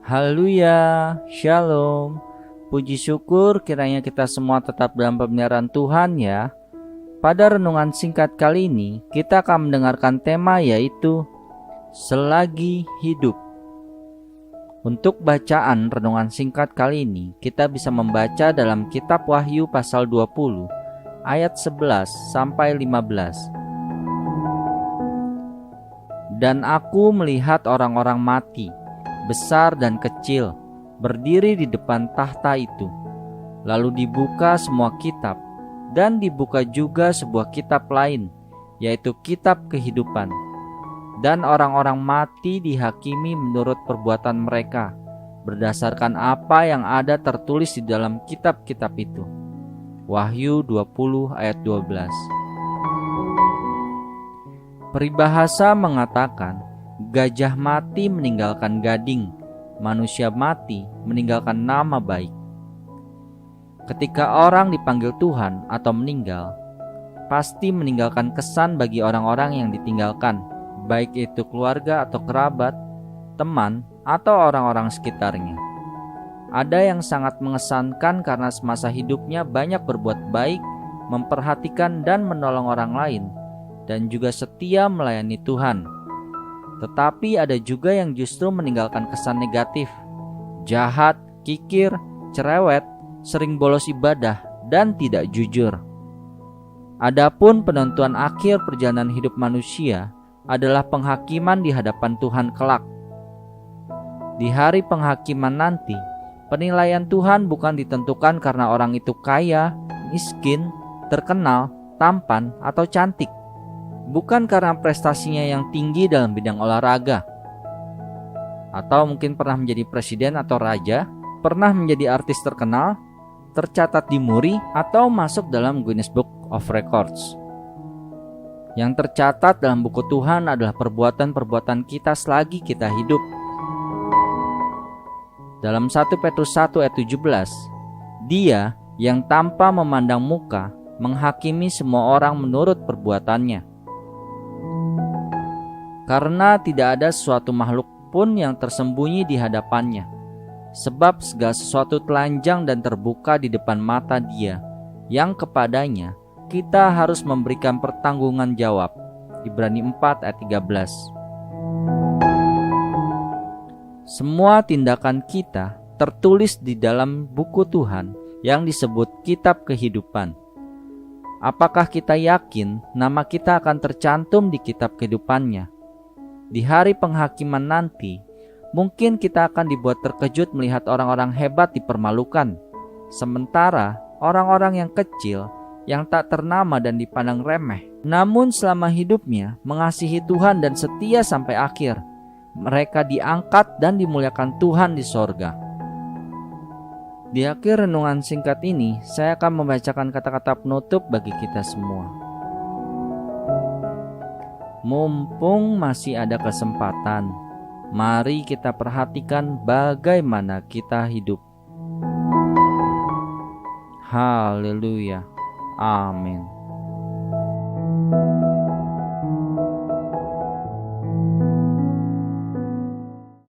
Haleluya, Shalom. Puji syukur kiranya kita semua tetap dalam pemeliharaan Tuhan ya. Pada renungan singkat kali ini, kita akan mendengarkan tema yaitu Selagi Hidup. Untuk bacaan renungan singkat kali ini, kita bisa membaca dalam kitab Wahyu pasal 20, ayat 11 sampai 15. Dan aku melihat orang-orang mati, besar dan kecil, berdiri di depan tahta itu. Lalu dibuka semua kitab, dan dibuka juga sebuah kitab lain, yaitu kitab kehidupan. Dan orang-orang mati dihakimi menurut perbuatan mereka, berdasarkan apa yang ada tertulis di dalam kitab-kitab itu. Wahyu 20 ayat 12. Peribahasa mengatakan, gajah mati meninggalkan gading, manusia mati meninggalkan nama baik. Ketika orang dipanggil Tuhan atau meninggal, pasti meninggalkan kesan bagi orang-orang yang ditinggalkan, baik itu keluarga atau kerabat, teman, atau orang-orang sekitarnya. Ada yang sangat mengesankan karena semasa hidupnya banyak berbuat baik, memperhatikan dan menolong orang lain, dan juga setia melayani Tuhan. Tetapi ada juga yang justru meninggalkan kesan negatif, jahat, kikir, cerewet, sering bolos ibadah, dan tidak jujur. Adapun penentuan akhir perjalanan hidup manusia adalah penghakiman di hadapan Tuhan kelak. Di hari penghakiman nanti, penilaian Tuhan bukan ditentukan karena orang itu kaya, miskin, terkenal, tampan, atau cantik. Bukan karena prestasinya yang tinggi dalam bidang olahraga, atau mungkin pernah menjadi presiden atau raja, pernah menjadi artis terkenal, tercatat di Muri, atau masuk dalam Guinness Book of Records. Yang tercatat dalam buku Tuhan adalah perbuatan-perbuatan kita selagi kita hidup. Dalam 1 Petrus 1 ayat 17, Dia yang tanpa memandang muka menghakimi semua orang menurut perbuatannya. Karena tidak ada suatu makhluk pun yang tersembunyi di hadapannya, sebab segala sesuatu telanjang dan terbuka di depan mata Dia, yang kepadanya kita harus memberikan pertanggungan jawab. Ibrani 4 ayat 13. Semua tindakan kita tertulis di dalam buku Tuhan yang disebut kitab kehidupan. Apakah kita yakin nama kita akan tercantum di kitab kehidupannya? Di hari penghakiman nanti, mungkin kita akan dibuat terkejut melihat orang-orang hebat dipermalukan, sementara orang-orang yang kecil, yang tak ternama dan dipandang remeh, namun selama hidupnya mengasihi Tuhan dan setia sampai akhir, mereka diangkat dan dimuliakan Tuhan di sorga. Di akhir renungan singkat ini, saya akan membacakan kata-kata penutup bagi kita semua. Mumpung masih ada kesempatan, mari kita perhatikan bagaimana kita hidup. Haleluya. Amin.